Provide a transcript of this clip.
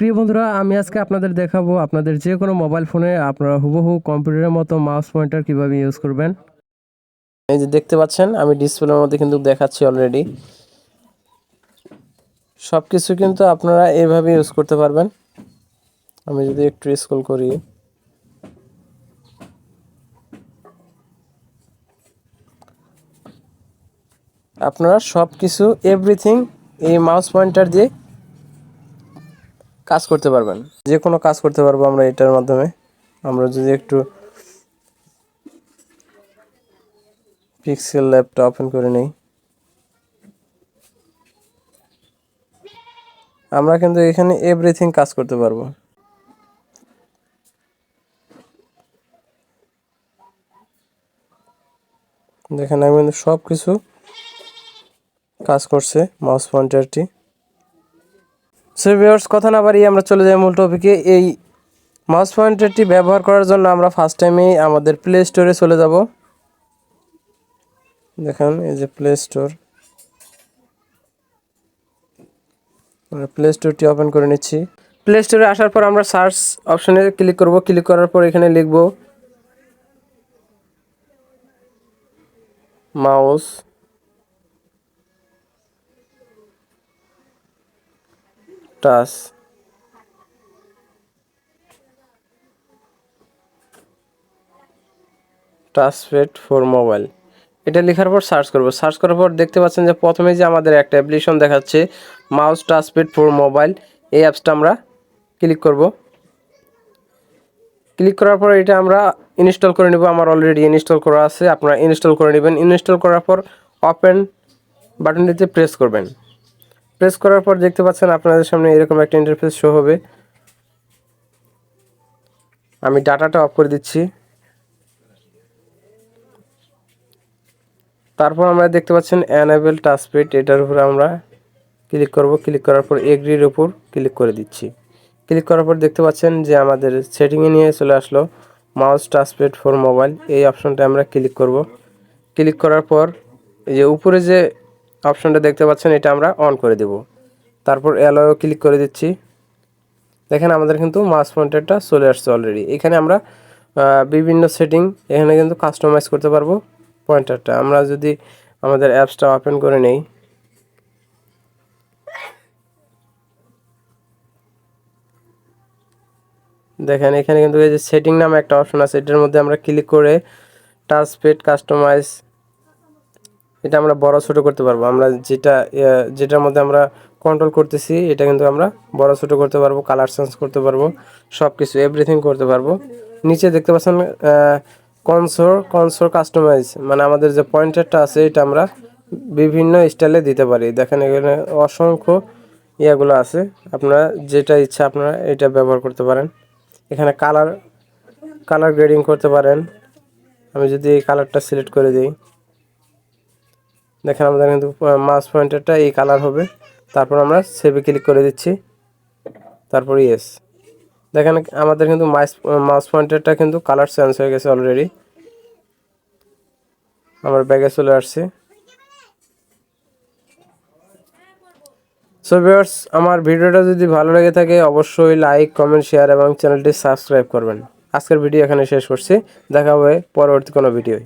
প্রিয় বন্ধুরা, আমি আজকে আপনাদের দেখাবো আপনাদের যে কোনো মোবাইল ফোনে আপনারা হুবহু কম্পিউটারের মতো মাউস পয়েন্টার কিভাবে ইউজ করবেন। এই যে দেখতে পাচ্ছেন আমি ডিসপ্লের মধ্যে কিন্তু দেখাচ্ছি অলরেডি। সব কিছু কিন্তু আপনারা এইভাবে ইউজ করতে পারবেন। আমি যদি একটু স্ক্রল করি, আপনারা সব কিছু এভরিথিং এই মাউস পয়েন্টার দিয়ে কাজ করতে পারবেন। যে কোনো কাজ করতে পারবো আমরা এটার মাধ্যমে। আমরা যদি একটু পিক্সেল ল্যাবটা ওপেন করে নেই, আমরা কিন্তু এখানে এভরিথিং কাজ করতে পারবো। দেখেন আমি কিন্তু সব কিছু কাজ করছে মাউস পয়েন্টারটি। সো ভিউয়ার্স, কথা না বাড়িয়ে আমরা চলে যাই মূল টপিকে। এই মাউস পয়েন্টারটি ব্যবহার করার জন্য আমরা ফার্স্ট টাইমেই আমাদের প্লে স্টোরে চলে যাব। দেখেন এই যে প্লে স্টোর, আমরা প্লে স্টোরটি ওপেন করে নিচ্ছি। প্লে স্টোরে আসার পর আমরা সার্চ অপশনে ক্লিক করব। ক্লিক করার পর এখানে লিখব mouse touch touchpad for mobile, এটা লেখার পর সার্চ করব। সার্চ করার পর দেখতে পাচ্ছেন যে প্রথমে যে আমাদের একটা অ্যাপ্লিকেশন দেখাচ্ছে মাউস টাচপ্যাড ফর মোবাইল, এই অ্যাপসটা আমরা ক্লিক করব। ক্লিক করার পর এটা আমরা ইনস্টল করে নেব। আমার অলরেডি ইনস্টল করা আছে, আপনারা ইনস্টল করে নেবেন। ইনস্টল করার পর ওপেন বাটনটিতে প্রেস করবেন। প্রেস করার পর দেখতে পাচ্ছেন আপনাদের সামনে এরকম একটা ইন্টারফেস শো হবে। আমি ডাটাটা অফ করে দিচ্ছি। তারপর আমরা দেখতে পাচ্ছেন এনেবল টাচপ্যাড, এটার উপরে আমরা ক্লিক করব। ক্লিক করার পর এগ্রির উপর ক্লিক করে দিচ্ছি। ক্লিক করার পর দেখতে পাচ্ছেন যে আমাদের সেটিংয়ে নিয়ে চলে আসলো মাউস টাচপ্যাড ফর মোবাইল, এই অপশনটা আমরা ক্লিক করব। ক্লিক করার পর এই যে উপরে যে অপশনটা দেখতে পাচ্ছেন এটা আমরা অন করে দেব। তারপর অ্যালাও ক্লিক করে দিচ্ছি। দেখেন আমাদের কিন্তু মাউস পয়েন্টারটা চলে আসছে অলরেডি। এখানে আমরা বিভিন্ন সেটিং এখানে কিন্তু কাস্টমাইজ করতে পারবো পয়েন্টারটা। আমরা যদি আমাদের অ্যাপসটা ওপেন করে নেই, দেখেন এখানে কিন্তু এই যে সেটিং নামে একটা অপশন আছে, এটার মধ্যে আমরা ক্লিক করে টাচপ্যাড কাস্টমাইজ, এটা আমরা বড় ছোট করতে পারবো। আমরা যেটার মধ্যে আমরা কন্ট্রোল করতেছি এটা কিন্তু আমরা বড় ছোট করতে পারবো, কালার চেঞ্জ করতে পারবো, সব কিছু এভরিথিং করতে পারবো। নিচে দেখতে পাচ্ছেন কনসোর কাস্টমাইজ, মানে আমাদের যে পয়েন্টারটা আছে এটা আমরা বিভিন্ন স্টাইলে দিতে পারি। দেখেন এখানে অসংখ্য ইয়াগুলো আছে, আপনারা যেটা ইচ্ছা আপনারা এটা ব্যবহার করতে পারেন। এখানে কালার গ্রেডিং করতে পারেন। আমি যদি এই কালারটা সিলেক্ট করে দিই, দেখেন আমাদের কিন্তু মাউস পয়েন্টারটা এই কালার হবে। তারপর আমরা সেভে ক্লিক করে দিচ্ছি, তারপর ইয়েস। দেখেন আমাদের কিন্তু মাউস পয়েন্টারটা কিন্তু কালার চেঞ্জ হয়ে গেছে অলরেডি। আমার ব্যাগে চলে আসছে। সো ভিউয়ার্স, আমার ভিডিওটা যদি ভালো লেগে থাকে অবশ্যই লাইক, কমেন্ট, শেয়ার এবং চ্যানেলটি সাবস্ক্রাইব করবেন। আজকের ভিডিও এখানে শেষ করছি, দেখা হবে পরবর্তী কোনো ভিডিওয়।